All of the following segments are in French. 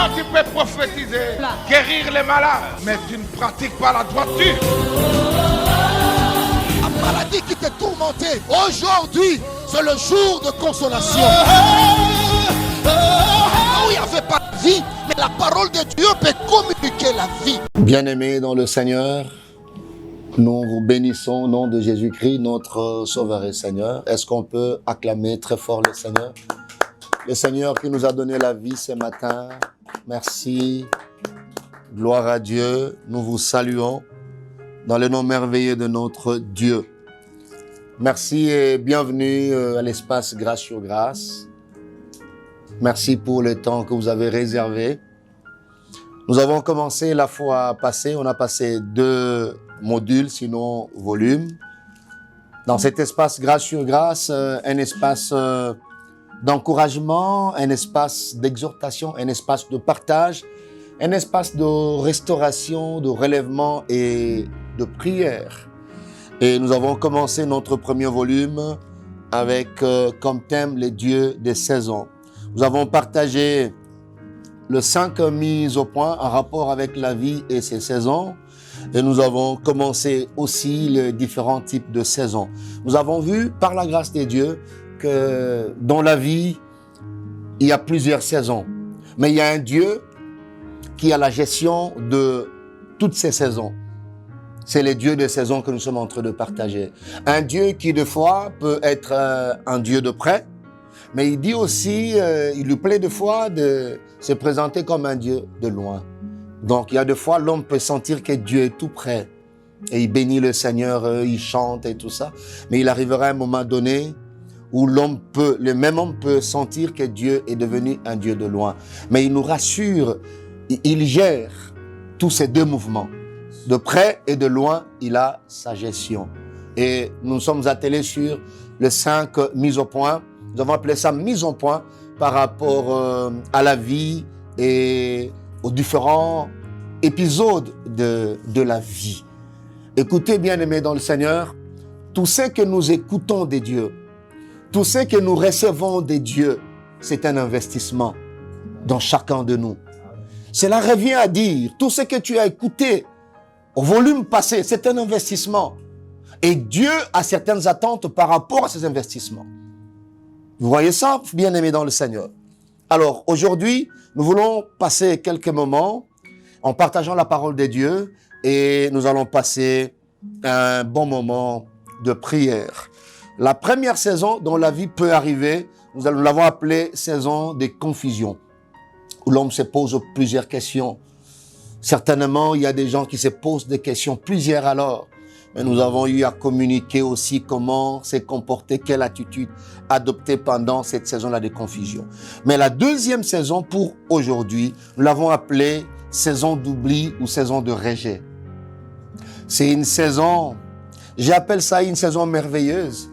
Toi, tu peux prophétiser, guérir les malades, mais tu ne pratiques pas la droiture. La maladie qui te tourmentait, aujourd'hui, c'est le jour de consolation. Où il n'y avait pas de vie, mais la parole de Dieu peut communiquer la vie. Bien-aimés dans le Seigneur, nous vous bénissons au nom de Jésus-Christ, notre Sauveur et Seigneur. Est-ce qu'on peut acclamer très fort le Seigneur? Le Seigneur qui nous a donné la vie ce matin. Merci. Gloire à Dieu. Nous vous saluons dans le nom merveilleux de notre Dieu. Merci et bienvenue à l'espace Grâce sur Grâce. Merci pour le temps que vous avez réservé. Nous avons commencé la fois passée, on a passé 2 modules, sinon volumes. Dans cet espace Grâce sur Grâce, un espace d'encouragement, un espace d'exhortation, un espace de partage, un espace de restauration, de relèvement et de prière. Et nous avons commencé notre premier volume avec comme thème les dieux des saisons. Nous avons partagé les 5 mises au point en rapport avec la vie et ses saisons. Et nous avons commencé aussi les différents types de saisons. Nous avons vu, par la grâce de Dieu, que dans la vie, il y a plusieurs saisons. Mais il y a un Dieu qui a la gestion de toutes ces saisons. C'est les dieux des saisons que nous sommes en train de partager. Un Dieu qui, des fois, peut être un Dieu de près, mais il dit aussi, il lui plaît des fois de se présenter comme un Dieu de loin. Donc, il y a des fois, l'homme peut sentir que Dieu est tout près. Et il bénit le Seigneur, il chante et tout ça. Mais il arrivera un moment donné où le même homme peut sentir que Dieu est devenu un Dieu de loin. Mais il nous rassure, il gère tous ces 2 mouvements. De près et de loin, il a sa gestion. Et nous sommes attelés sur les 5 mises au point. Nous avons appelé ça mise au point par rapport à la vie et aux différents épisodes de la vie. Écoutez, bien-aimés dans le Seigneur, tout ce que nous écoutons des dieux, tout ce que nous recevons des dieux, c'est un investissement dans chacun de nous. Cela revient à dire, tout ce que tu as écouté au volume passé, c'est un investissement. Et Dieu a certaines attentes par rapport à ces investissements. Vous voyez ça, bien-aimés dans le Seigneur? Alors, aujourd'hui, nous voulons passer quelques moments en partageant la parole de Dieu et nous allons passer un bon moment de prière. La première saison dont la vie peut arriver, nous l'avons appelée saison des confusions, où l'homme se pose plusieurs questions. Certainement, il y a des gens qui se posent des questions, plusieurs alors. Mais nous avons eu à communiquer aussi comment s'est comporté, quelle attitude adopter pendant cette saison-là de confusion. Mais la deuxième saison pour aujourd'hui, nous l'avons appelée saison d'oubli ou saison de rejet. C'est une saison, j'appelle ça une saison merveilleuse,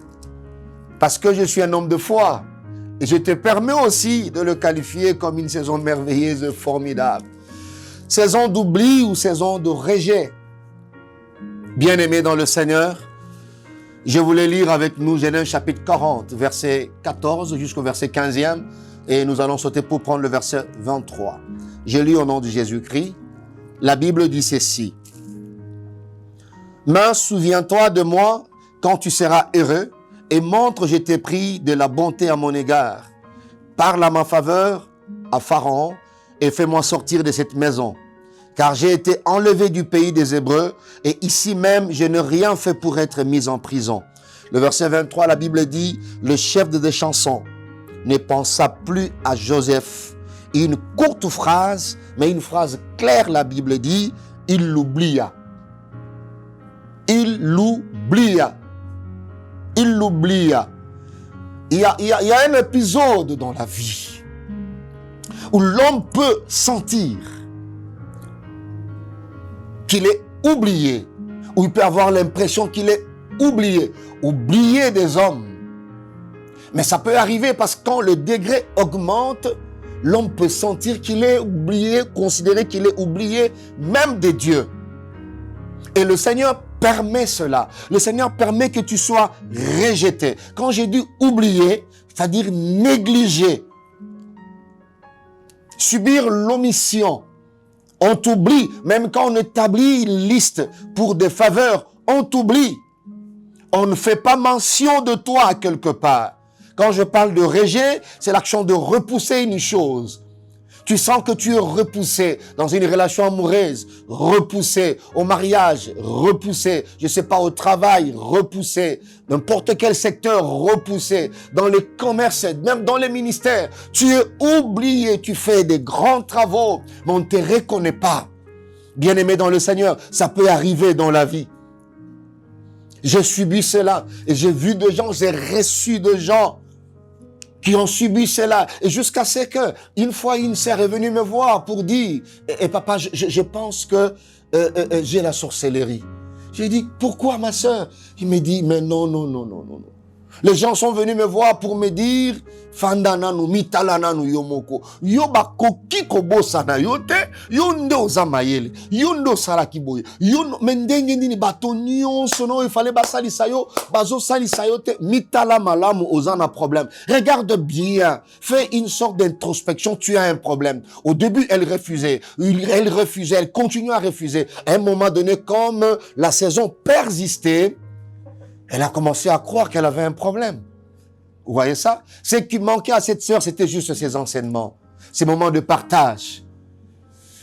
parce que je suis un homme de foi. Et je te permets aussi de le qualifier comme une saison merveilleuse, formidable. Saison d'oubli ou saison de rejet. Bien-aimés dans le Seigneur, je voulais lire avec nous Genèse chapitre 40, verset 14 jusqu'au verset 15e, et nous allons sauter pour prendre le verset 23. Je lis au nom de Jésus-Christ. La Bible dit ceci. « Mais souviens-toi de moi quand tu seras heureux, et montre, je t'ai pris de la bonté à mon égard. Parle à ma faveur à Pharaon, et fais-moi sortir de cette maison. Car j'ai été enlevé du pays des Hébreux, et ici même, je n'ai rien fait pour être mis en prison. » Le verset 23, la Bible dit, « Le chef des chansons ne pensa plus à Joseph. » Une courte phrase, mais une phrase claire, la Bible dit, « Il l'oublia. » Il l'oublia. Il l'oublia. Il y a un épisode dans la vie où l'homme peut sentir qu'il est oublié, où il peut avoir l'impression qu'il est oublié des hommes. Mais ça peut arriver parce que quand le degré augmente, l'homme peut sentir qu'il est oublié, considérer qu'il est oublié même des dieux. Et le Seigneur permet cela. Le Seigneur permet que tu sois rejeté. Quand j'ai dit oublier, c'est-à-dire négligé. subir l'omission. On t'oublie, même quand on établit une liste pour des faveurs, on t'oublie. On ne fait pas mention de toi quelque part. Quand je parle de rejet, c'est l'action de repousser une chose. Tu sens que tu es repoussé dans une relation amoureuse, repoussé au mariage, repoussé, je sais pas, au travail, repoussé, n'importe quel secteur, repoussé, dans les commerces, même dans les ministères. Tu es oublié, tu fais des grands travaux, mais on ne te reconnaît pas. Bien-aimé dans le Seigneur, ça peut arriver dans la vie. J'ai subi cela et j'ai vu des gens, j'ai reçu des gens qui ont subi cela. Et jusqu'à ce que, une fois, une sœur est venue me voir pour dire, et papa, je pense que j'ai la sorcellerie. J'ai dit, pourquoi ma sœur? Il me dit, mais non. Les gens sont venus me voir pour me dire, Fandananu, Mitalananu, Yomoko, Yobako, Kikobosana, Yote, Yondo Zamayele, Yondo Sarakiboye, Yondo Mendengendini Batonio, Sono, il fallait Basali Sayo, Bazo Sali Sayote, Mitala Malamu, Ozana problème. Regarde bien, fais une sorte d'introspection, tu as un problème. Au début, elle refusait, elle continuait à refuser. À un moment donné, comme la saison persistait, elle a commencé à croire qu'elle avait un problème. Vous voyez ça? Ce qui manquait à cette sœur, c'était juste ses enseignements, ces moments de partage.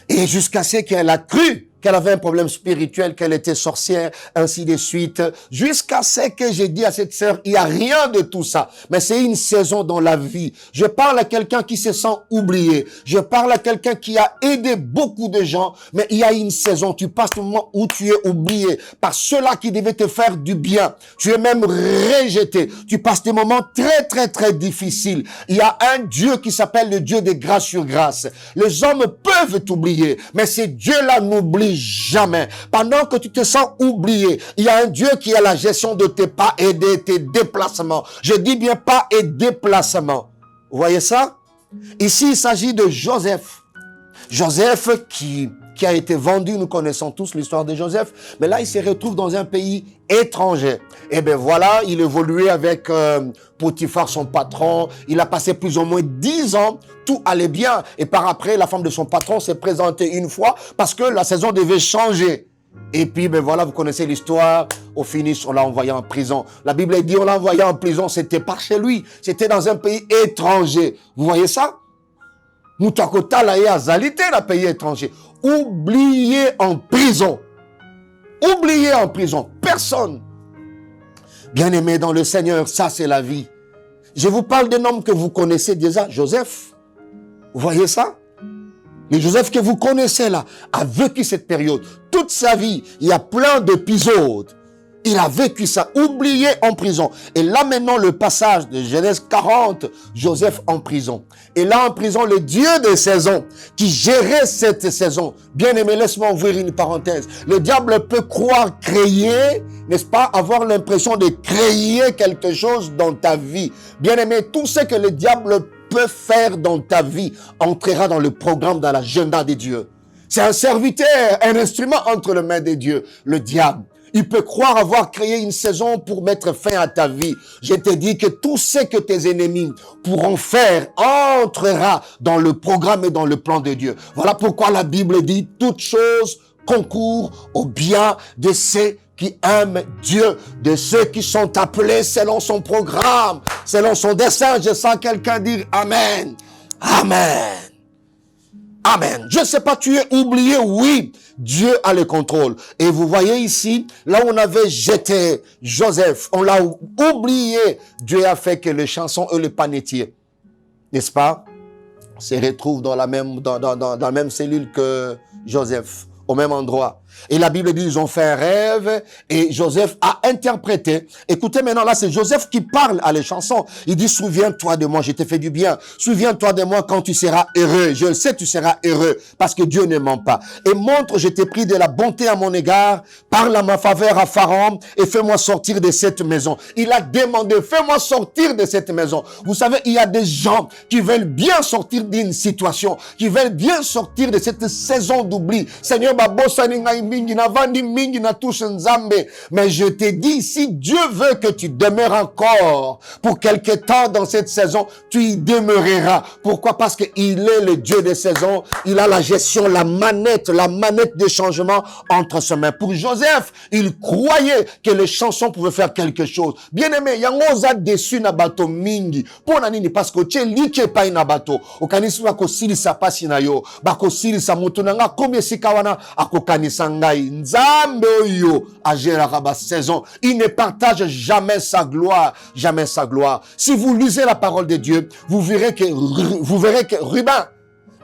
Et jusqu'à ce qu'elle a cru qu'elle avait un problème spirituel, qu'elle était sorcière, ainsi de suite. Jusqu'à ce que j'ai dit à cette sœur, il n'y a rien de tout ça. Mais c'est une saison dans la vie. Je parle à quelqu'un qui se sent oublié. Je parle à quelqu'un qui a aidé beaucoup de gens. Mais il y a une saison. Tu passes le moment où tu es oublié par ceux-là qui devaient te faire du bien. Tu es même rejeté. Tu passes des moments très difficiles. Il y a un Dieu qui s'appelle le Dieu de grâce sur grâce. Les hommes peuvent t'oublier, mais ce Dieu-là n'oublie jamais. Pendant que tu te sens oublié, il y a un Dieu qui a la gestion de tes pas et de tes déplacements. Je dis bien pas et déplacements. Vous voyez ça? Ici, il s'agit de Joseph. Joseph qui a été vendu, nous connaissons tous l'histoire de Joseph, mais là, il se retrouve dans un pays étranger. Et bien voilà, il évoluait avec Potiphar, son patron. Il a passé plus ou moins 10 ans, tout allait bien. Et par après, la femme de son patron s'est présentée une fois parce que la saison devait changer. Et puis, ben voilà, vous connaissez l'histoire. Au finish, on l'a envoyé en prison. La Bible dit, on l'a envoyé en prison, c'était pas chez lui. C'était dans un pays étranger. Vous voyez ça? Moutakota la yazalité, la pays étranger. Oublié en prison. Oublié en prison. Personne. Bien-aimé dans le Seigneur, ça c'est la vie. Je vous parle d'un homme que vous connaissez déjà, Joseph. Vous voyez ça? Le Joseph que vous connaissez là a vécu cette période. Toute sa vie, il y a plein d'épisodes. Il a vécu ça, oublié en prison. Et là maintenant, le passage de Genèse 40, Joseph en prison. Et là en prison, le Dieu des saisons, qui gérait cette saison. Bien aimé, laisse-moi ouvrir une parenthèse. Le diable peut croire créer, n'est-ce pas, avoir l'impression de créer quelque chose dans ta vie. Bien aimé, tout ce que le diable peut faire dans ta vie entrera dans le programme, dans l'agenda de Dieu. C'est un serviteur, un instrument entre les mains de Dieu, le diable. Il peut croire avoir créé une saison pour mettre fin à ta vie. Je te dis que tout ce que tes ennemis pourront faire entrera dans le programme et dans le plan de Dieu. Voilà pourquoi la Bible dit « Toutes choses concourent au bien de ceux qui aiment Dieu, de ceux qui sont appelés selon son programme, selon son dessein. » Je sens quelqu'un dire « Amen. Amen. » Amen. Je ne sais pas, tu es oublié, oui, Dieu a le contrôle. Et vous voyez ici, là où on avait jeté Joseph, on l'a oublié. Dieu a fait que les chansons et les panetiers, n'est-ce pas, se retrouvent dans la même cellule que Joseph, au même endroit. Et la Bible dit, ils ont fait un rêve et Joseph a interprété. Écoutez maintenant, là, c'est Joseph qui parle à les chansons. Il dit, souviens-toi de moi, je t'ai fait du bien. Souviens-toi de moi quand tu seras heureux. Je le sais, tu seras heureux parce que Dieu ne ment pas. Et montre, je t'ai pris de la bonté à mon égard. Parle à ma faveur à Pharaon et fais-moi sortir de cette maison. Il a demandé, fais-moi sortir de cette maison. Vous savez, il y a des gens qui veulent bien sortir d'une situation, qui veulent bien sortir de cette saison d'oubli. Seigneur, babosa ninga ngai mingi, na vandi mingi, na touche nzambe. Mais je te dis, si Dieu veut que tu demeures encore pour quelque temps dans cette saison, tu y demeureras. Pourquoi? Parce qu'il est le Dieu des saisons. Il a la gestion, la manette des changements entre ses mains. Pour Joseph, il croyait que les chansons pouvaient faire quelque chose. Bien aimé, yango oza déçu na bato mingi. Pour nani, parce que tu like pa na bato. Okanisi ba kosilisa pasi na yo. Ba kosilisa mutu na nga komi esika wana akokanisa ngai. Nzambe oyo ageraka ba saison. Il ne partage jamais sa gloire, jamais sa gloire. Si vous lisez la parole de Dieu, vous verrez que Ruben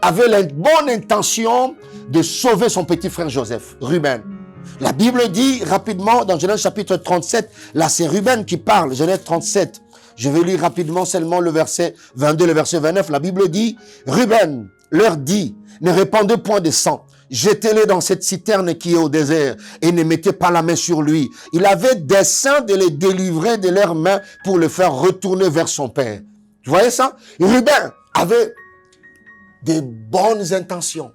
avait la bonne intention de sauver son petit frère Joseph. Ruben. La Bible dit rapidement dans Genèse chapitre 37, là c'est Ruben qui parle, Genèse 37. Je vais lire rapidement seulement le verset 22, le verset 29. La Bible dit, Ruben leur dit, ne répandez point de sang. Jetez-les dans cette citerne qui est au désert et ne mettez pas la main sur lui. Il avait dessein de les délivrer de leurs mains pour le faire retourner vers son père. Vous voyez ça? Ruben avait des bonnes intentions.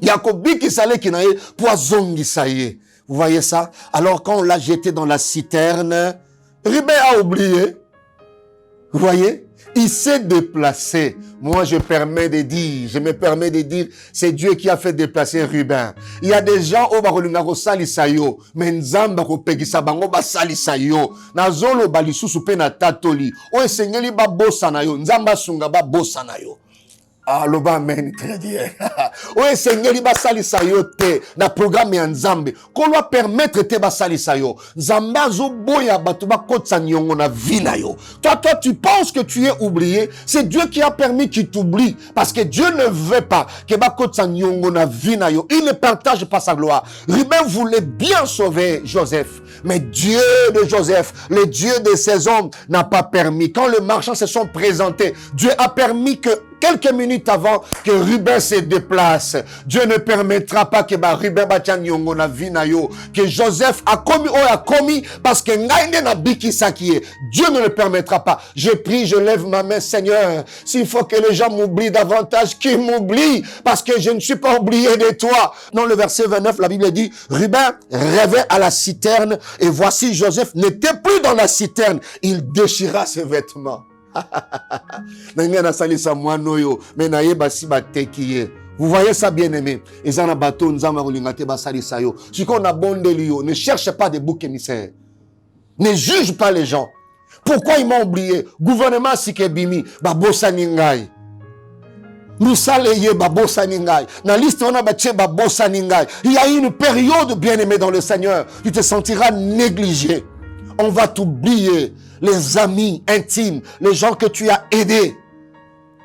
Yakobi qui salait qui n'aille poison qui saillait. Vous voyez ça? Alors quand on l'a jeté dans la citerne, Ruben a oublié. Vous voyez? Il s'est déplacé. Moi, je me permets de dire, c'est Dieu qui a fait déplacer Ruben. Il y a des gens au barolinga salisa yo, mais nzamba ko pegisa bango ba salisa yo. Na zolo balisusu pe na tatoli. O esengeli ba bossa na yo, nzamba sunga ba bossa na yo. Ah, le bas amen, très bien. Oui, Seigneur, il va salisa yo te, na programme ya nzambe. Qu'on doit permettre te ba salisa yo. Nzamba zo boya batuba kotsa nyongo na vina yo. Toi, tu penses que tu es oublié. C'est Dieu qui a permis qu'il t'oublie. Parce que Dieu ne veut pas que ba kotsa nyongo na vina yo. Il ne partage pas sa gloire. Ruben voulait bien sauver Joseph. Mais Dieu de Joseph, le Dieu de ses hommes, n'a pas permis. Quand les marchands se sont présentés, Dieu a permis que quelques minutes avant que Ruben se déplace, Dieu ne permettra pas que Ruben batianyongo na vinayo, que Joseph a commis parce que ngaine na biki sakie. Dieu ne le permettra pas. Je prie, je lève ma main, Seigneur. S'il faut que les gens m'oublient davantage, qu'ils m'oublient parce que je ne suis pas oublié de toi. Dans le verset 29, la Bible dit, Ruben rêvait à la citerne et voici Joseph n'était plus dans la citerne. Il déchira ses vêtements. Vous voyez ça, bien-aimé? Ne cherche pas des boucs émissaires. Ne juge pas les gens. Pourquoi ils m'ont oublié? Gouvernement Sikebimi, Babosa Ningai. Musaleye Babosa Ningai. Dans la liste, on a battu Babosa Ningai. Il y a une période, bien-aimé, dans le Seigneur. Tu te sentiras négligé. On va t'oublier. Les amis intimes, les gens que tu as aidés.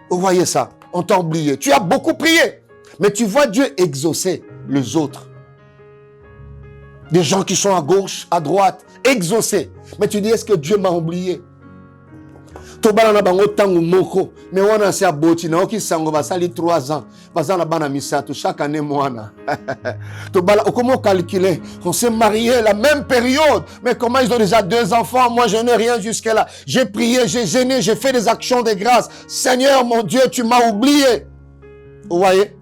Vous voyez ça? On t'a oublié. Tu as beaucoup prié. Mais tu vois Dieu exaucer les autres. Des gens qui sont à gauche, à droite, exaucer. Mais tu dis, est-ce que Dieu m'a oublié? Mais on a à Boti, na oki sango basali 3 ans. Basala bana misato chaque année moana. Comment calculer? On s'est marié la même période. Mais comment ils ont déjà 2 enfants? Moi, je n'ai rien jusque-là. J'ai prié, j'ai gêné, j'ai fait des actions de grâce. Seigneur, mon Dieu, tu m'as oublié. Vous voyez?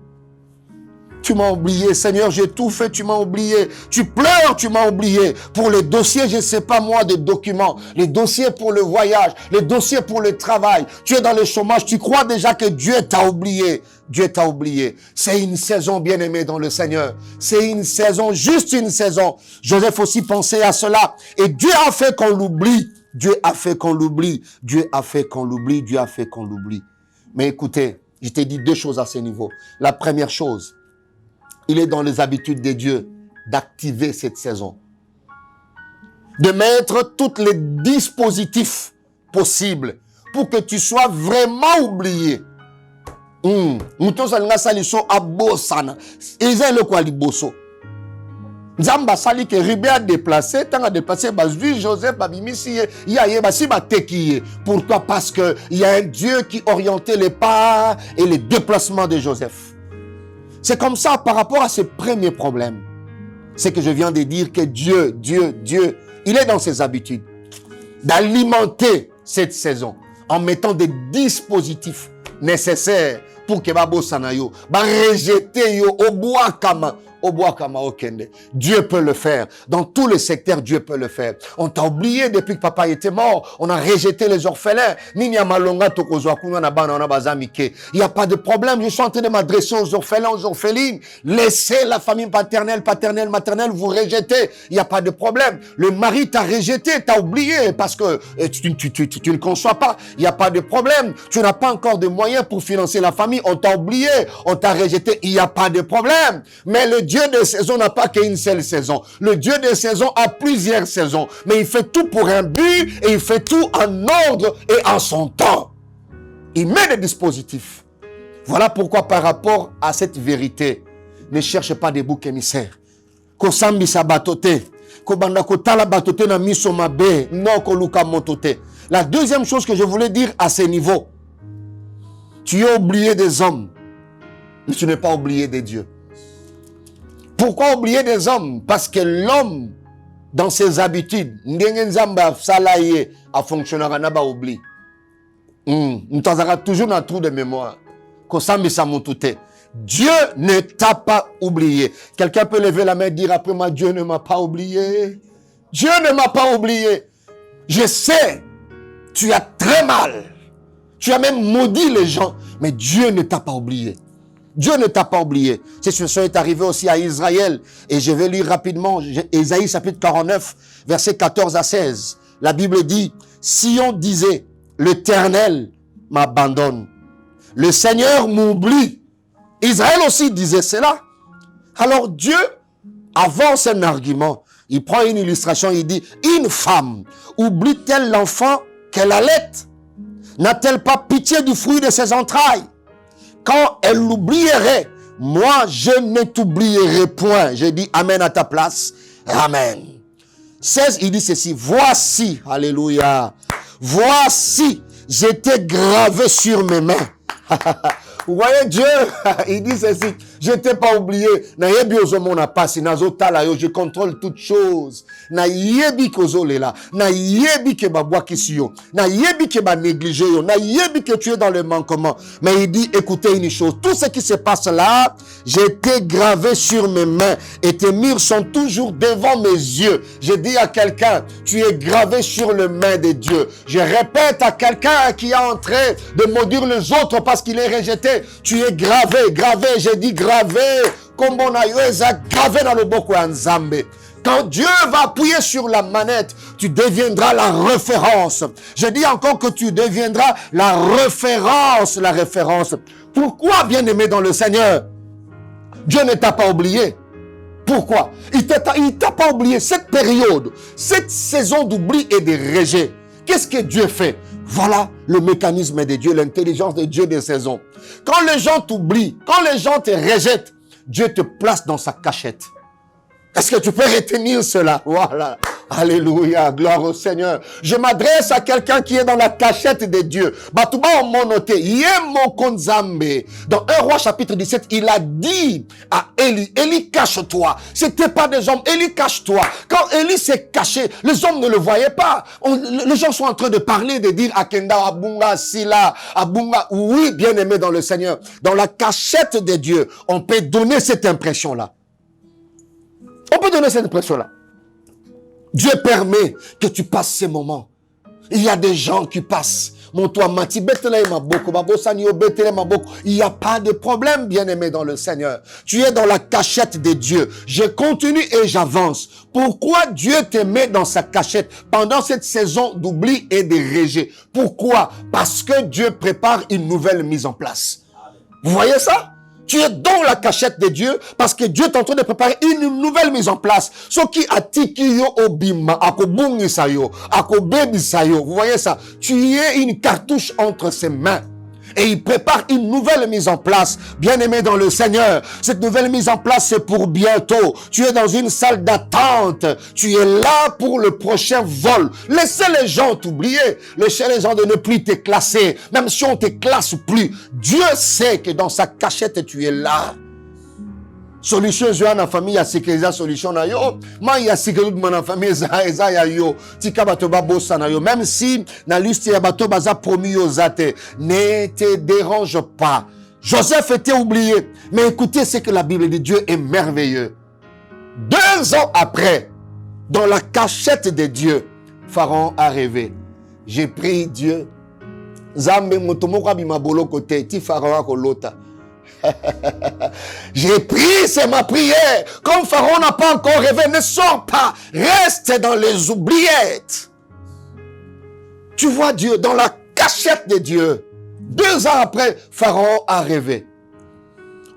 Tu m'as oublié, Seigneur, j'ai tout fait, tu m'as oublié. Tu pleures, tu m'as oublié. Pour les dossiers, je ne sais pas moi, des documents. Les dossiers pour le voyage, les dossiers pour le travail. Tu es dans le chômage, tu crois déjà que Dieu t'a oublié. Dieu t'a oublié. C'est une saison bien-aimée dans le Seigneur. C'est une saison, juste une saison. Joseph aussi pensait à cela. Et Dieu a fait qu'on l'oublie. Dieu a fait qu'on l'oublie. Dieu a fait qu'on l'oublie. Dieu a fait qu'on l'oublie. Mais écoutez, je t'ai dit 2 choses à ce niveau. La première chose, il est dans les habitudes de Dieu d'activer cette saison. De mettre tous les dispositifs possibles pour que tu sois vraiment oublié. Nzamba sali que Ruben a déplacé, tant a déplacé, Joseph, Babimisi, Pourquoi? Parce que il y a un Dieu qui orientait les pas et les déplacements de Joseph. C'est comme ça par rapport à ce premier problème. C'est que je viens de dire que Dieu, il est dans ses habitudes d'alimenter cette saison en mettant des dispositifs nécessaires pour que Babo Sanayo, rejeter yo, au bois kama, Dieu peut le faire. Dans tous les secteurs, Dieu peut le faire. On t'a oublié depuis que papa était mort. On a rejeté les orphelins. Il n'y a pas de problème. Je suis en train de m'adresser aux orphelins, aux orphelines. Laissez la famille paternelle, maternelle, vous rejetez. Il n'y a pas de problème. Le mari t'a rejeté, t'a oublié parce que tu ne conçois pas. Il n'y a pas de problème. Tu n'as pas encore de moyens pour financer la famille. On t'a oublié, on t'a rejeté. Il n'y a pas de problème. Mais le Dieu des saisons n'a pas qu'une seule saison. Le Dieu des saisons a plusieurs saisons. Mais il fait tout pour un but et il fait tout en ordre et en son temps. Il met des dispositifs. Voilà pourquoi par rapport à cette vérité, ne cherche pas des boucs émissaires. La deuxième chose que je voulais dire à ce niveau, tu as oublié des hommes, mais tu n'es pas oublié des dieux. Pourquoi oublier des hommes? Parce que l'homme, dans ses habitudes, a fonctionné, oublie. Nous avons toujours un trou de mémoire. Dieu ne t'a pas oublié. Quelqu'un peut lever la main et dire après moi, Dieu ne m'a pas oublié. Dieu ne m'a pas oublié. Je sais, tu as très mal. Tu as même maudit les gens. Mais Dieu ne t'a pas oublié. Dieu ne t'a pas oublié. Cette situation est arrivée aussi à Israël. Et je vais lire rapidement Ésaïe chapitre 49, versets 14 à 16. La Bible dit, si on disait, l'Éternel m'abandonne, le Seigneur m'oublie. Israël aussi disait cela. Alors Dieu avance un argument. Il prend une illustration, il dit, une femme oublie-t-elle l'enfant qu'elle allait? N'a-t-elle pas pitié du fruit de ses entrailles? Quand elle l'oublierait, moi je ne t'oublierai point. Je dis amen à ta place. Amen. 16, il dit ceci, voici, alléluia, voici, j'étais gravé sur mes mains. Vous voyez Dieu, il dit ceci, je t'ai pas oublié. Je contrôle toutes choses. Na yebi kozolela, na yebi ke babwakisi yo, na yebi ke ba négligé yo, na yebi que tu es dans le manquement. Mais il dit, écoutez une chose, tout ce qui se passe là, j'ai été gravé sur mes mains et tes murs sont toujours devant mes yeux. Je dis à quelqu'un, tu es gravé sur les mains de Dieu. Je répète à quelqu'un qui est en train de maudire les autres parce qu'il est rejeté, tu es gravé, j'ai dit gravé. Comme on a gravé dans le boko Nzambe. Quand Dieu va appuyer sur la manette, tu deviendras la référence. Je dis encore que tu deviendras la référence. Pourquoi, bien-aimé dans le Seigneur? Dieu ne t'a pas oublié. Pourquoi? Il t'a pas oublié cette période, cette saison d'oubli et de rejet. Qu'est-ce que Dieu fait? Voilà le mécanisme de Dieu, l'intelligence de Dieu des saisons. Quand les gens t'oublient, quand les gens te rejettent, Dieu te place dans sa cachette. Est-ce que tu peux retenir cela? Voilà. Alléluia, gloire au Seigneur. Je m'adresse à quelqu'un qui est dans la cachette de Dieu. Dans 1 Roi chapitre 17, il a dit à Élie, Élie, cache-toi. C'était pas des hommes, Élie, cache-toi. Quand Élie s'est caché, les hommes ne le voyaient pas. Les gens sont en train de parler, de dire Akenda, Abunga, Sila, Abunga. Oui, bien-aimé dans le Seigneur. Dans la cachette de Dieu, on peut donner cette impression-là. On peut donner cette impression-là. Dieu permet que tu passes ces moments. Il y a des gens qui passent. Il n'y a pas de problème, bien-aimé dans le Seigneur. Tu es dans la cachette de Dieu. Je continue et j'avance. Pourquoi Dieu te met dans sa cachette pendant cette saison d'oubli et de rejet? Pourquoi? Parce que Dieu prépare une nouvelle mise en place. Vous voyez ça? Tu es dans la cachette de Dieu parce que Dieu est en train de préparer une nouvelle mise en place. Ce qui a tiki yo obima, akobungi sayo, akobebi sayo. Vous voyez ça? Tu es une cartouche entre ses mains. Et il prépare une nouvelle mise en place. Bien-aimé dans le Seigneur, cette nouvelle mise en place, c'est pour bientôt. Tu es dans une salle d'attente. Tu es là pour le prochain vol. Laissez les gens t'oublier. Laissez les gens de ne plus te classer. Même si on te classe plus, Dieu sait que dans sa cachette, tu es là. Solution je na famille ya sécuriser solution na yo ma ya sécurité na famille eza ya yo tika bato ba bossa na yo même si na liste ya bato baza promis yo zate ne te dérange pas Joseph était oublié. Mais écoutez ce que la Bible dit, Dieu est merveilleux. 2 ans après, dans la cachette de Dieu, Pharaon a rêvé. J'ai prié Dieu. J'ai prié, c'est ma prière. Comme Pharaon n'a pas encore rêvé, ne sors pas. Reste dans les oubliettes. Tu vois Dieu dans la cachette de Dieu. 2 ans après, Pharaon a rêvé.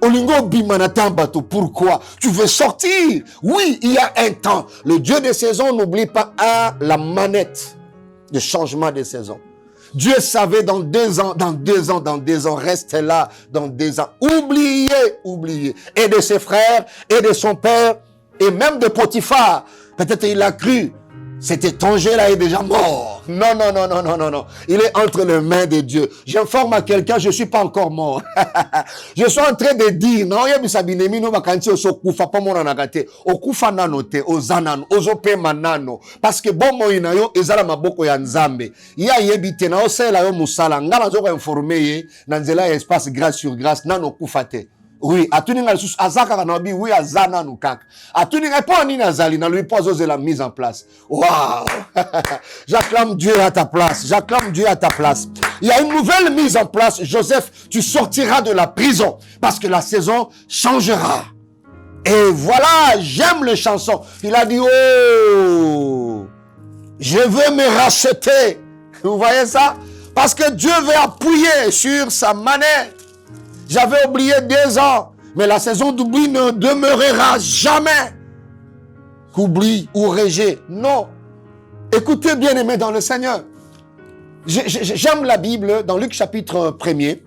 Olingo Bimanatan Bato, pourquoi? Tu veux sortir? Oui, il y a un temps. Le Dieu des saisons n'oublie pas la manette de changement des saisons. Dieu savait dans 2 ans, reste là dans 2 ans. Oubliez. Et de ses frères, et de son père, et même de Potiphar. Peut-être il a cru. Cet étranger-là est déjà mort. Non. Il est entre les mains de Dieu. J'informe à quelqu'un, je ne suis pas encore mort. Je suis en train de dire, non, il y a bisabinemi no bakanti osokufa pa mona nagate. Okufa nano te, ozanano, ozope manano. Parce que bon mo inayo ezala maboko ya nzambe. Ya yebite na osela yo musala. Ngala zoko informer ye, nanzela espace grâce sur grâce, nano kufa te. Oui, atuninga lisusu azaka kanabi oui azana nukaka. Atuninga pas ni nazali na lui pas oser la mise en place. Waouh! J'acclame Dieu à ta place. Il y a une nouvelle mise en place. Joseph, tu sortiras de la prison parce que la saison changera. Et voilà, j'aime les chansons. Il a dit oh, je veux me racheter. Vous voyez ça? Parce que Dieu veut appuyer sur sa manette. J'avais oublié 2 ans, mais la saison d'oubli ne demeurera jamais. Qu'oubli ou rejet, non. Écoutez bien aimés dans le Seigneur. J'aime la Bible dans Luc chapitre 1er,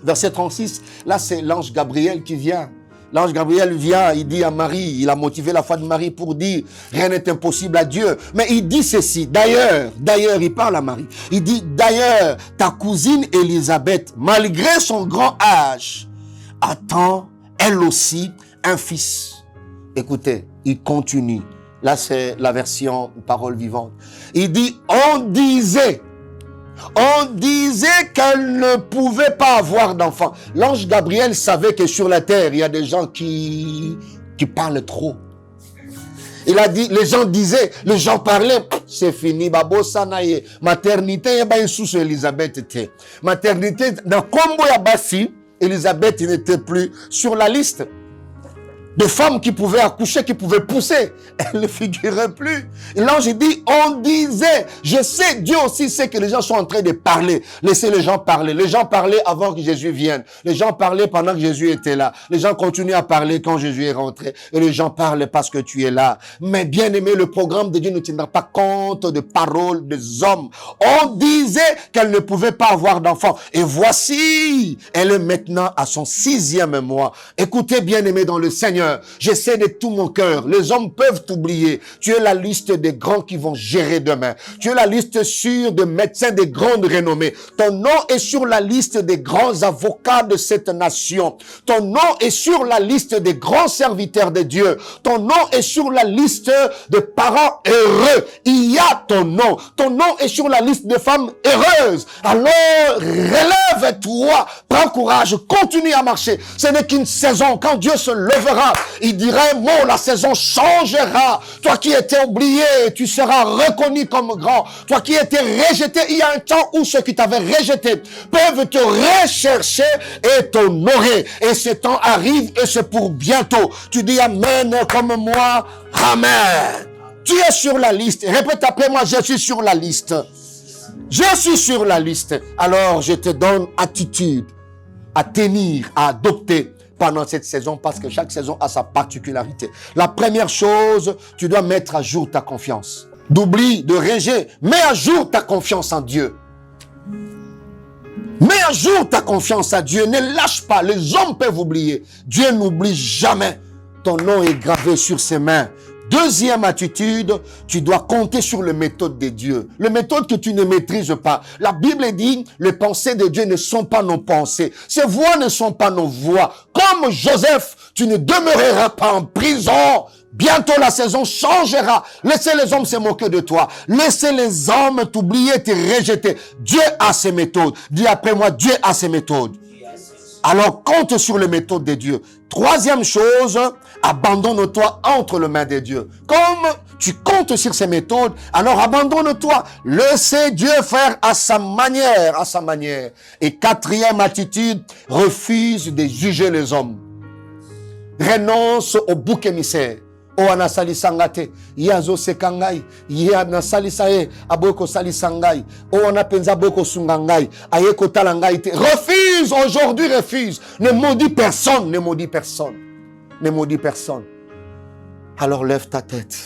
verset 36. Là, c'est l'ange Gabriel qui vient. L'ange Gabriel vient, il dit à Marie, il a motivé la foi de Marie pour dire rien n'est impossible à Dieu. Mais il dit ceci, d'ailleurs, il parle à Marie. Il dit, d'ailleurs, ta cousine Élisabeth, malgré son grand âge, attend elle aussi un fils. Écoutez, il continue. Là, c'est la version parole vivante. Il dit, on disait qu'elle ne pouvait pas avoir d'enfant. L'ange Gabriel savait que sur la terre, il y a des gens qui parlent trop. Il a dit, les gens parlaient, c'est fini, babo sanaye. Maternité, yaba sous Elisabeth était. Maternité, dans Kombo Yabasi, Elisabeth n'était plus sur la liste de femmes qui pouvaient accoucher, qui pouvaient pousser. Elle ne figurait plus. Et l'ange dit, on disait, je sais, Dieu aussi sait que les gens sont en train de parler. Laissez les gens parler. Les gens parlaient avant que Jésus vienne. Les gens parlaient pendant que Jésus était là. Les gens continuent à parler quand Jésus est rentré. Et les gens parlent parce que tu es là. Mais bien aimé, le programme de Dieu ne tiendra pas compte de paroles des hommes. On disait qu'elle ne pouvait pas avoir d'enfant. Et voici, elle est maintenant à son 6e mois. Écoutez bien aimé dans le Seigneur. J'essaie de tout mon cœur. Les hommes peuvent t'oublier. Tu es la liste des grands qui vont gérer demain. Tu es la liste sûre de médecins de grande renommée. Ton nom est sur la liste des grands avocats de cette nation. Ton nom est sur la liste des grands serviteurs de Dieu. Ton nom est sur la liste de parents heureux. Il y a ton nom. Ton nom est sur la liste de femmes heureuses. Alors, relève-toi. Prends courage. Continue à marcher. Ce n'est qu'une saison. Quand Dieu se levera, il dira un mot, la saison changera. Toi qui étais oublié, tu seras reconnu comme grand. Toi qui étais rejeté, il y a un temps où ceux qui t'avaient rejeté peuvent te rechercher et t'honorer. Et ce temps arrive et c'est pour bientôt. Tu dis amen comme moi. Amen. Tu es sur la liste. Répète après moi, je suis sur la liste. Je suis sur la liste. Alors je te donne attitude à tenir, à adopter pendant cette saison, parce que chaque saison a sa particularité. La première chose, tu dois mettre à jour ta confiance. D'oubli, de rejet, mets à jour ta confiance en Dieu. Mets à jour ta confiance à Dieu. Ne lâche pas. Les hommes peuvent oublier. Dieu n'oublie jamais. Ton nom est gravé sur ses mains. Deuxième attitude, tu dois compter sur les méthodes de Dieu. Les méthodes que tu ne maîtrises pas. La Bible dit, les pensées de Dieu ne sont pas nos pensées. Ses voies ne sont pas nos voies. Comme Joseph, tu ne demeureras pas en prison. Bientôt la saison changera. Laissez les hommes se moquer de toi. Laissez les hommes t'oublier, te rejeter. Dieu a ses méthodes. Dis après moi, Dieu a ses méthodes. Alors compte sur les méthodes de Dieu. Troisième chose, abandonne-toi entre les mains de Dieu. Comme tu comptes sur ces méthodes, alors abandonne-toi. Laissez Dieu faire à sa manière, à sa manière. Et quatrième attitude, refuse de juger les hommes. Renonce au bouc émissaire. O anasalisa ngate, yazo sekangai, ya nasalisa e, aboko salisa ngai, o anapenza boko sungangai, ayeko talangai te. Refuse, aujourd'hui refuse. Ne maudis personne, ne maudis personne. Ne maudis personne. Alors lève ta tête.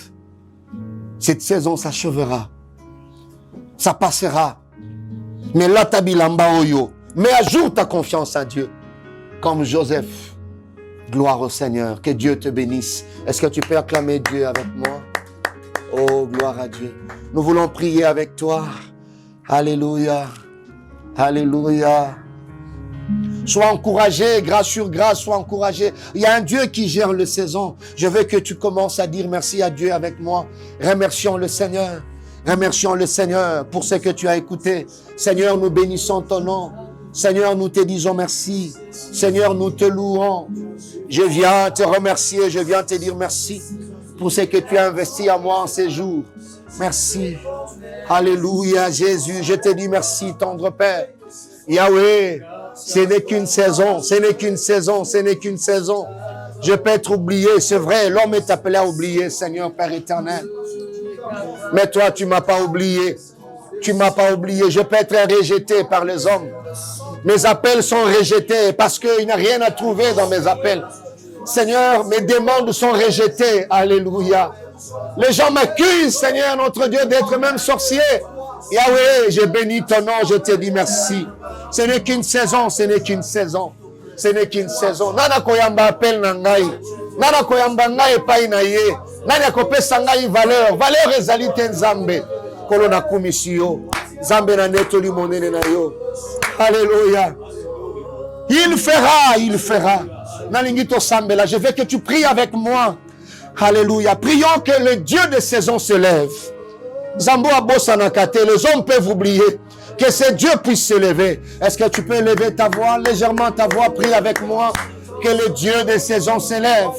Cette saison s'achèvera. Ça passera. Mais là tabilamba oyo. Mets à jour ta confiance en Dieu. Comme Joseph. Gloire au Seigneur. Que Dieu te bénisse. Est-ce que tu peux acclamer Dieu avec moi? Oh, gloire à Dieu. Nous voulons prier avec toi. Alléluia. Alléluia. Sois encouragé, grâce sur grâce, sois encouragé. Il y a un Dieu qui gère les saisons. Je veux que tu commences à dire merci à Dieu avec moi. Remercions le Seigneur. Remercions le Seigneur pour ce que tu as écouté. Seigneur, nous bénissons ton nom. Seigneur, nous te disons merci. Seigneur, nous te louons. Je viens te remercier, je viens te dire merci pour ce que tu as investi à moi en ces jours. Merci. Alléluia, Jésus. Je te dis merci, tendre Père. Yahweh, ce n'est qu'une saison, ce n'est qu'une saison, ce n'est qu'une saison. Je peux être oublié, c'est vrai, l'homme est appelé à oublier, Seigneur Père éternel. Mais toi, tu ne m'as pas oublié. Tu ne m'as pas oublié. Je peux être rejeté par les hommes. Mes appels sont rejetés parce qu'il n'y a rien à trouver dans mes appels. Seigneur, mes demandes sont rejetées. Alléluia. Les gens m'accusent, Seigneur, notre Dieu, d'être même sorcier. Yahweh, je bénis ton nom, je te dis merci. Ce n'est qu'une saison, ce n'est qu'une saison. Ce n'est qu'une saison. Nana koyamba appel nangai. Nana koyamba ngai epai na ye. Nana kopesa ngai valeur. Valeur ezali te nzambe. Kolona komisio. Nzambe na netoli monene na yo. Alléluia. Il fera, il fera. Nalingito sambela, je veux que tu pries avec moi. Alléluia. Prions que le Dieu de saison se lève. Zambo abosanakate, les hommes peuvent oublier. Que ce Dieu puisse se lever. Est-ce que tu peux lever ta voix, légèrement ta voix, prie avec moi. Que le Dieu de saison se lève.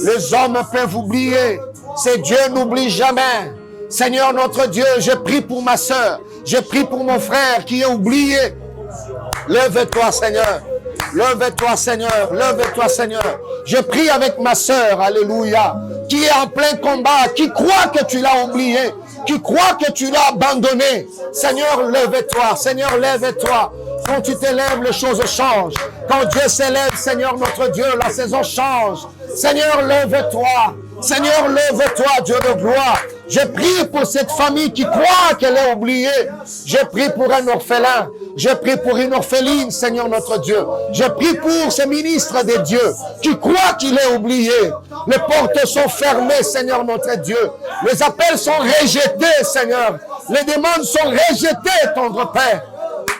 Les hommes peuvent oublier. Ce Dieu n'oublie jamais. Seigneur notre Dieu, je prie pour ma soeur. Je prie pour mon frère qui est oublié. Lève-toi, Seigneur. Lève-toi, Seigneur. Lève-toi, Seigneur. Je prie avec ma sœur, alléluia, qui est en plein combat, qui croit que tu l'as oublié, qui croit que tu l'as abandonné. Seigneur, lève-toi. Seigneur, lève-toi. Quand tu te lèves, les choses changent. Quand Dieu s'élève, Seigneur notre Dieu, la saison change. Seigneur, lève-toi. Seigneur, lève-toi, Dieu de gloire. Je prie pour cette famille qui croit qu'elle est oubliée. Je prie pour un orphelin. Je prie pour une orpheline, Seigneur notre Dieu. Je prie pour ce ministre de Dieu qui croit qu'il est oublié. Les portes sont fermées, Seigneur notre Dieu. Les appels sont rejetés, Seigneur. Les demandes sont rejetées, tendre Père.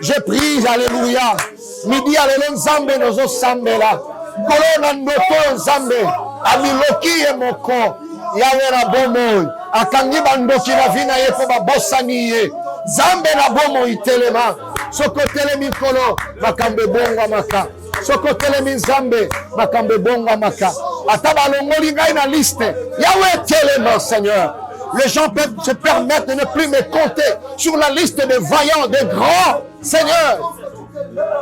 Je prie, alléluia. Midi alelo nzambe nozo sambela. Kolona ndoto nzambe. Amiloki e moko. Yawe na bomo. Akangi bandoki na vina ye po babosani ye. Zambe na bomo itelema. Soko telemi kolo. Makambe bongwa maka. Soko telemi nzambe. Makambe bongwa maka. Ataba longoli ngai na liste. Yawe telema, Seigneur. Les gens peuvent se permettre de ne plus me compter sur la liste des vaillants, des grands. Seigneur,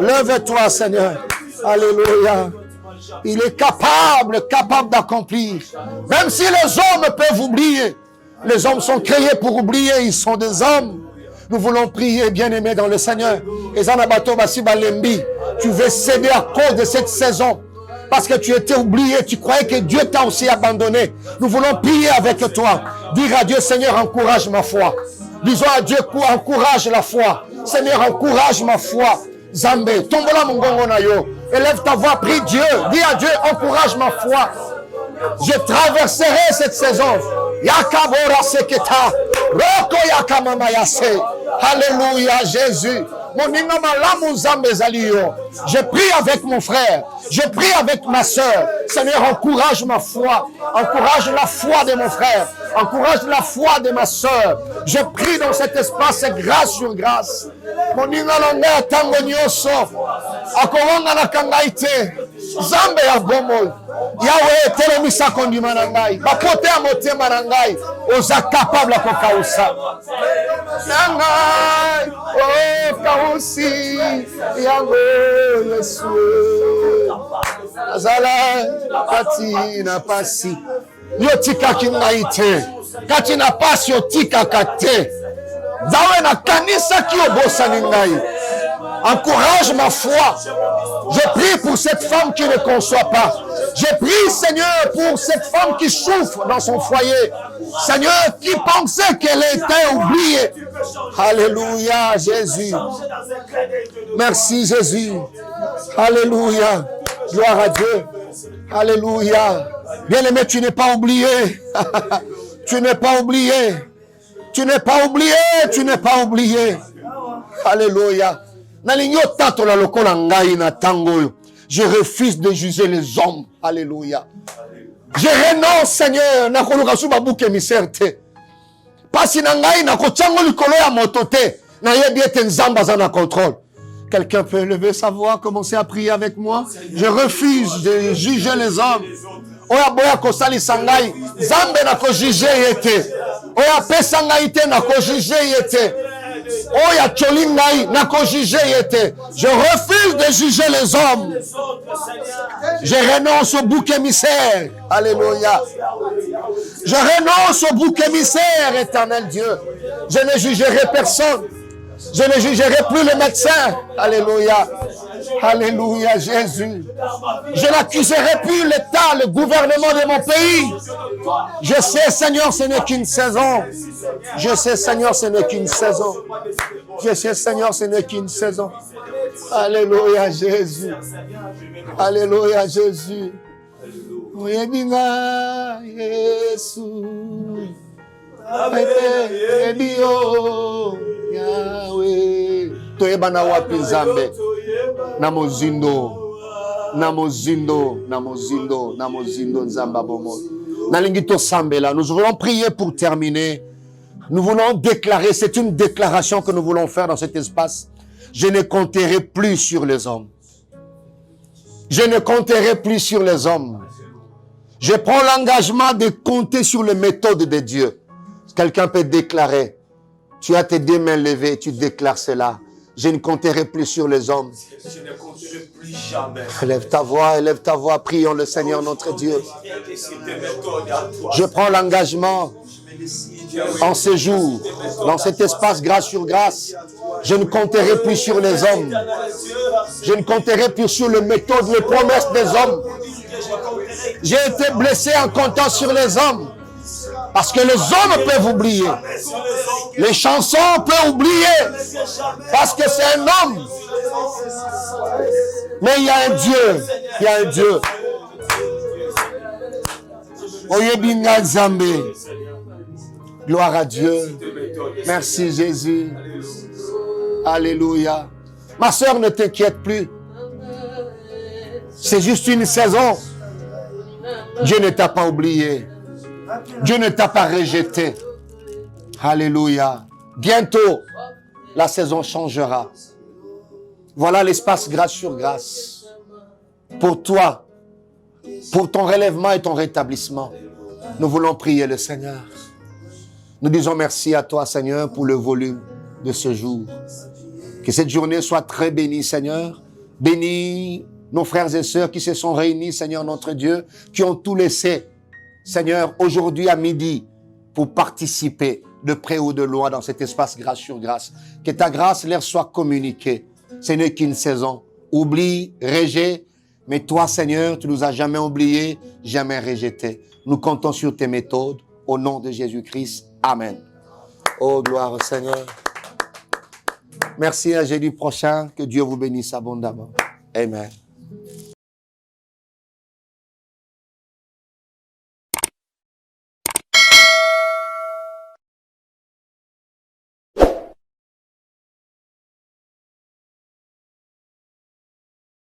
lève-toi, Seigneur. Alléluia. Il est capable d'accomplir. Même si les hommes peuvent oublier. Les hommes sont créés pour oublier. Ils sont des hommes. Nous voulons prier, bien-aimés dans le Seigneur. Tu veux céder à cause de cette saison. Parce que tu étais oublié, tu croyais que Dieu t'a aussi abandonné. Nous voulons prier avec toi. Dire à Dieu, Seigneur, encourage ma foi. Disons à Dieu, encourage la foi. Seigneur, encourage ma foi. Zambé, tombola mongongo na yo. Élève ta voix, prie Dieu. Dis à Dieu, encourage ma foi. Je traverserai cette saison. Yakabora seketa. Roko yakamama yase. Alléluia, Jésus. Moninga malamu zambe zaliyo. Je prie avec mon frère. Je prie avec ma soeur. Seigneur, encourage ma foi. Encourage la foi de mon frère. Encourage la foi de ma soeur. Je prie dans cet espace grâce sur grâce. Moninga longa tango nyoso. Akovanga na kangaite. Zambe ya bomol. Yahweh telomisa kondima na ngai. Bapote ya motema na ngai. Oza capable ya kokausa. Na ngai. Oh, kausi. Yango Yesu. Azala kati na pasi. Yotika kingaite. Kati na pasi yotika kate. Zawe na kanisa ki obosani ngai. Encourage ma foi. Je prie pour cette femme qui ne conçoit pas. Je prie, Seigneur, pour cette femme qui souffre dans son foyer. Seigneur, qui pensait qu'elle était oubliée. Alléluia, Jésus. Merci, Jésus. Alléluia. Gloire à Dieu. Alléluia. Bien-aimé, tu n'es pas oublié. Tu n'es pas oublié. Tu n'es pas oublié. Tu n'es pas oublié. Alléluia. Je refuse de juger les hommes. Alléluia. Je renonce, Seigneur. Quelqu'un peut lever sa voix, commencer à prier avec moi. Je refuse de juger les hommes. Oya boya kosali sangai zambe na ko juger yete. Oya pesa ngai te na ko juger yete. Oya cholingai na ko juger yete. Je refuse de juger les hommes. Je renonce au bouc émissaire. Alléluia. Je renonce au bouc émissaire, éternel Dieu. Je ne jugerai personne. Je ne jugerai plus le médecin. Alléluia. Alléluia, Jésus. Je n'accuserai plus l'État, le gouvernement de mon pays. Je sais, Seigneur, ce n'est qu'une saison. Je sais, Seigneur, ce n'est qu'une saison. Je sais, Seigneur, ce n'est qu'une saison. Alléluia, Jésus. Alléluia, Jésus. Oyebinga, Yesu. Ebio, Yahweh. Toyebana wapi Nzambe. Namozindo, Namozindo, Namozindo, Namozindo, Nzamba Bomo. Nalingito Sambela. Nous voulons prier pour terminer. Nous voulons déclarer, c'est une déclaration que nous voulons faire dans cet espace. Je ne compterai plus sur les hommes. Je ne compterai plus sur les hommes. Je prends l'engagement de compter sur les méthodes de Dieu. Quelqu'un peut déclarer. Tu as tes deux mains levées, tu déclares cela. Je ne compterai plus sur les hommes. Je ne compterai plus jamais. Élève ta voix, prions le Seigneur notre Dieu. Je prends l'engagement en ce jour, dans cet espace grâce sur grâce. Je ne compterai plus sur les hommes. Je ne compterai plus sur les méthodes, les promesses des hommes. J'ai été blessé en comptant sur les hommes. Parce que les hommes peuvent oublier. Les chansons peuvent oublier. Parce que c'est un homme. Mais il y a un Dieu. Il y a un Dieu. Oyebinga Nzambe. Gloire à Dieu. Merci Jésus. Alléluia. Ma soeur, ne t'inquiète plus. C'est juste une saison. Dieu ne t'a pas oublié. Dieu ne t'a pas rejeté. Alléluia. Bientôt, la saison changera. Voilà l'espace grâce sur grâce. Pour toi, pour ton relèvement et ton rétablissement, nous voulons prier le Seigneur. Nous disons merci à toi, Seigneur, pour le volume de ce jour. Que cette journée soit très bénie, Seigneur. Bénis nos frères et sœurs qui se sont réunis, Seigneur notre Dieu, qui ont tout laissé, Seigneur, aujourd'hui à midi, pour participer de près ou de loin dans cet espace grâce sur grâce. Que ta grâce leur soit communiquée. Ce n'est qu'une saison. Oublie, rejet, mais toi, Seigneur, tu nous as jamais oubliés, jamais rejetés. Nous comptons sur tes méthodes. Au nom de Jésus-Christ. Amen. Oh, gloire au Seigneur. Merci à jeudi prochain. Que Dieu vous bénisse abondamment. Amen.